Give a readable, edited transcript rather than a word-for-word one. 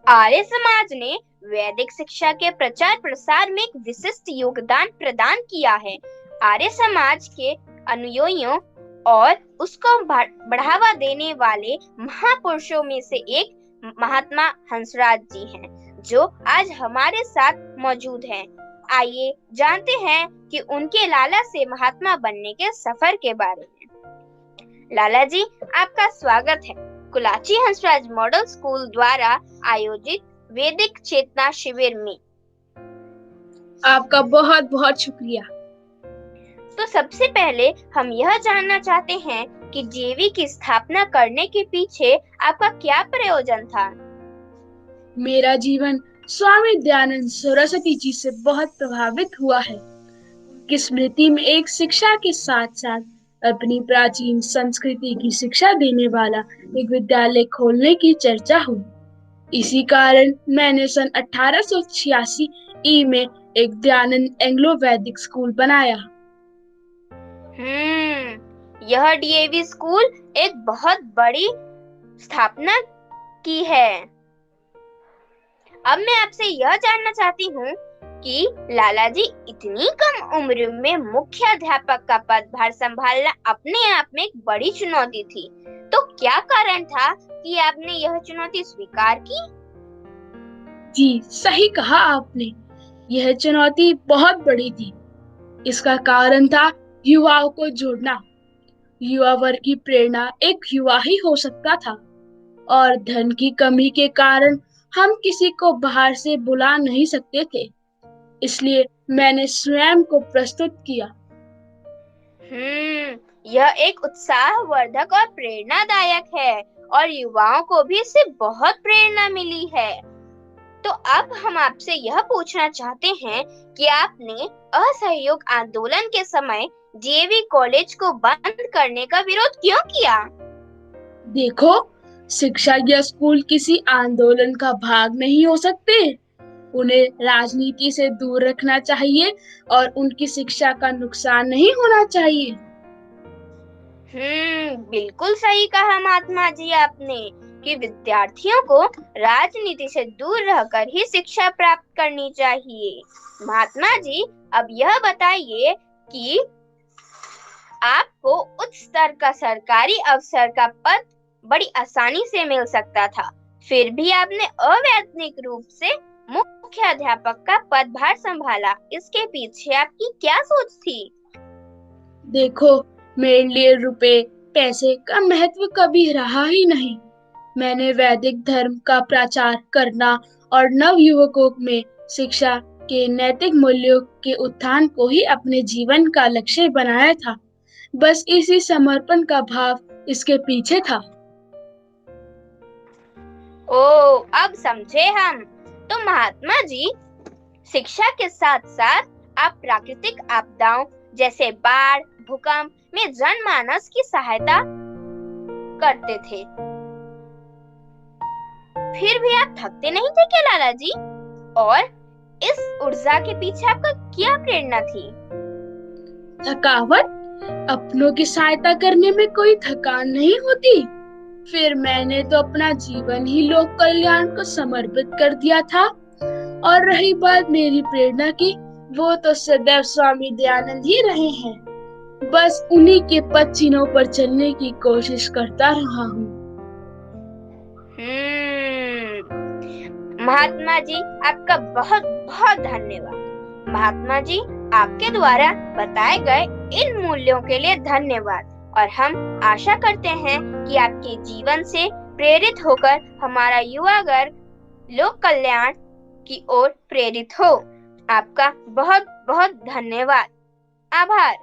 आर्य समाज ने वैदिक शिक्षा के प्रचार प्रसार में एक विशिष्ट योगदान प्रदान किया है। आर्य समाज के अनुयायियों और उसको बढ़ावा देने वाले महापुरुषों में से एक महात्मा हंसराज जी हैं, जो आज हमारे साथ मौजूद हैं। आइए जानते हैं कि उनके लाला से महात्मा बनने के सफर के बारे में। लाला जी, आपका स्वागत है कुलाची हंसराज मॉडल स्कूल द्वारा आयोजित वैदिक चेतना शिविर में। आपका बहुत बहुत शुक्रिया। तो सबसे पहले हम यह जानना चाहते हैं कि जेवी की स्थापना करने के पीछे आपका क्या प्रयोजन था? मेरा जीवन स्वामी दयानंद सरस्वती जी से बहुत प्रभावित हुआ है। उनकी स्मृति में एक शिक्षा के साथ साथ अपनी प्राचीन संस्कृति की शिक्षा देने वाला एक विद्यालय खोलने की चर्चा हुई। इसी कारण मैंने सन 1886 में एक दयानंद एंग्लो वैदिक स्कूल बनाया। यह डीएवी स्कूल एक बहुत बड़ी स्थापना की है। अब मैं आपसे यह जानना चाहती हूँ कि लाला जी, इतनी कम उम्र में मुख्य अध्यापक का पदभार संभालना अपने आप में एक बड़ी चुनौती थी। तो क्या कारण था कि आपने यह चुनौती स्वीकार की? जी, सही कहा आपने। यह चुनौती बहुत बड़ी थी। इसका कारण था युवाओं को जोड़ना। युवा वर्ग की प्रेरणा एक युवा ही हो सकता था, और धन की कमी के कारण हम किसी को बाहर से बुला नहीं सकते थे। इसलिए मैंने स्वयं को प्रस्तुत किया। यह एक उत्साहवर्धक और प्रेरणादायक है, और युवाओं को भी इससे बहुत प्रेरणा मिली है। तो अब हम आपसे यह पूछना चाहते हैं कि आपने असहयोग आंदोलन के समय जेवी कॉलेज को बंद करने का विरोध क्यों किया? देखो, शिक्षा या स्कूल किसी आंदोलन का भाग नहीं हो सकते। उन्हें राजनीति से दूर रखना चाहिए और उनकी शिक्षा का नुकसान नहीं होना चाहिए। बिल्कुल सही कहा महात्मा जी आपने कि विद्यार्थियों को राजनीति से दूर रहकर ही शिक्षा प्राप्त करनी चाहिए। महात्मा जी, अब यह बताइए कि आपको उच्च स्तर का सरकारी अफसर का पद बड़ी आसानी से मिल सकता था, फिर भी आपने अवैतनिक रूप से मुख्य अध्यापक का पदभार संभाला। इसके पीछे आपकी क्या सोच थी? देखो, मेरे लिए रुपए पैसे का महत्व कभी रहा ही नहीं। मैंने वैदिक धर्म का प्रचार करना और नव युवकों में शिक्षा के नैतिक मूल्यों के उत्थान को ही अपने जीवन का लक्ष्य बनाया था। बस इसी समर्पण का भाव इसके पीछे था। अब समझे हम। तो महात्मा जी, शिक्षा के साथ साथ आप प्राकृतिक आपदाओं जैसे बाढ़, भूकंप में जनमानस की सहायता करते थे। फिर भी आप थकते नहीं थे क्या लाला जी? और इस ऊर्जा के पीछे आपका क्या प्रेरणा थी? थकावट? अपनों की सहायता करने में कोई थकान नहीं होती। फिर मैंने तो अपना जीवन ही लोक कल्याण को समर्पित कर दिया था। और रही बात मेरी प्रेरणा की, वो तो सदैव स्वामी दयानंद ही रहे हैं। बस उन्हीं के पद चिन्हों पर चलने की कोशिश करता रहा हूँ। महात्मा जी, आपका बहुत बहुत धन्यवाद। महात्मा जी, आपके द्वारा बताए गए इन मूल्यों के लिए धन्यवाद, और हम आशा करते हैं कि आपके जीवन से प्रेरित होकर हमारा युवा वर्ग लोक कल्याण की ओर प्रेरित हो। आपका बहुत बहुत धन्यवाद। आभार।